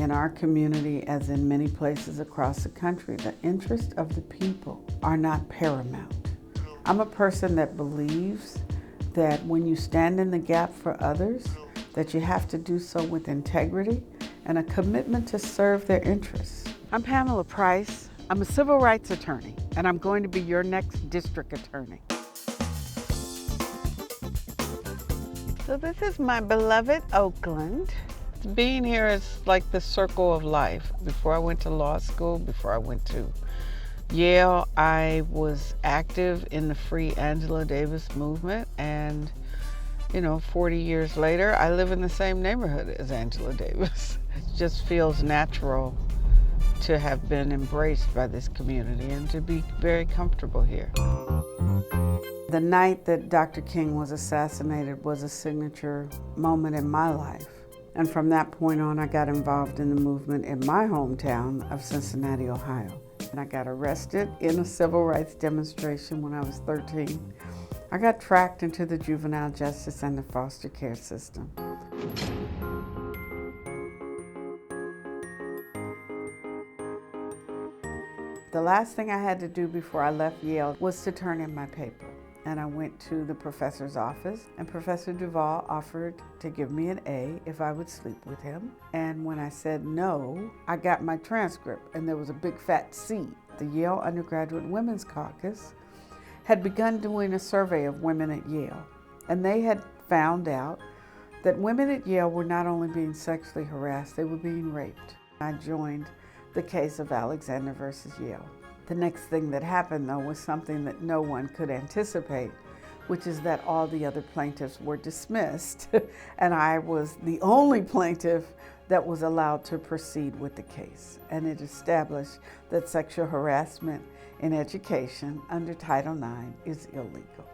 In our community, as in many places across the country, the interests of the people are not paramount. I'm a person that believes that when you stand in the gap for others, that you have to do so with integrity and a commitment to serve their interests. I'm Pamela Price. I'm a civil rights attorney, and I'm going to be your next district attorney. So this is my beloved Oakland. Being here is like the circle of life. Before I went to law school, before I went to Yale, I was active in the Free Angela Davis movement, and 40 years later, I live in the same neighborhood as Angela Davis. It just feels natural to have been embraced by this community and to be very comfortable here. The night that Dr. King was assassinated was a signature moment in my life. And from that point on, I got involved in the movement in my hometown of Cincinnati, Ohio. And I got arrested in a civil rights demonstration when I was 13. I got tracked into the juvenile justice and the foster care system. The last thing I had to do before I left Yale was to turn in my paper. And I went to the professor's office, and Professor Duvall offered to give me an A if I would sleep with him. And when I said no, I got my transcript, and there was a big fat C. The Yale Undergraduate Women's Caucus had begun doing a survey of women at Yale, and they had found out that women at Yale were not only being sexually harassed, they were being raped. I joined the case of Alexander versus Yale. The next thing that happened, though, was something that no one could anticipate, which is that all the other plaintiffs were dismissed, and I was the only plaintiff that was allowed to proceed with the case. And it established that sexual harassment in education under Title IX is illegal.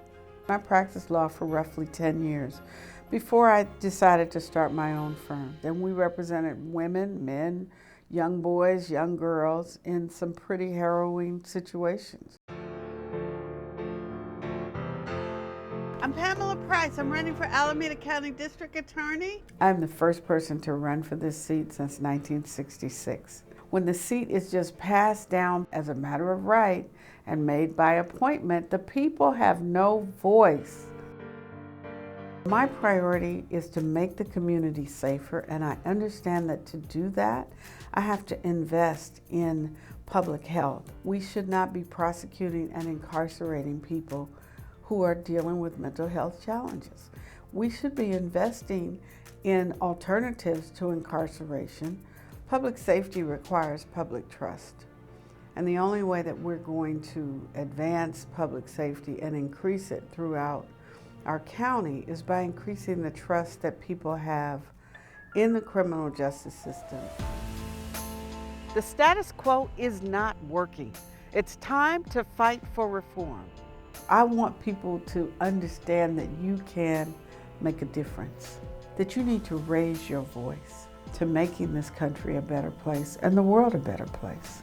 I practiced law for roughly 10 years before I decided to start my own firm. Then we represented women, men, young boys, young girls in some pretty harrowing situations. I'm Pamela Price. I'm running for Alameda County District Attorney. I'm the first person to run for this seat since 1966. When the seat is just passed down as a matter of right and made by appointment, the people have no voice. My priority is to make the community safer, and I understand that to do that, I have to invest in public health. We should not be prosecuting and incarcerating people who are dealing with mental health challenges. We should be investing in alternatives to incarceration. Public safety requires public trust. And the only way that we're going to advance public safety and increase it throughout our county is by increasing the trust that people have in the criminal justice system. The status quo is not working. It's time to fight for reform. I want people to understand that you can make a difference, that you need to raise your voice to making this country a better place and the world a better place.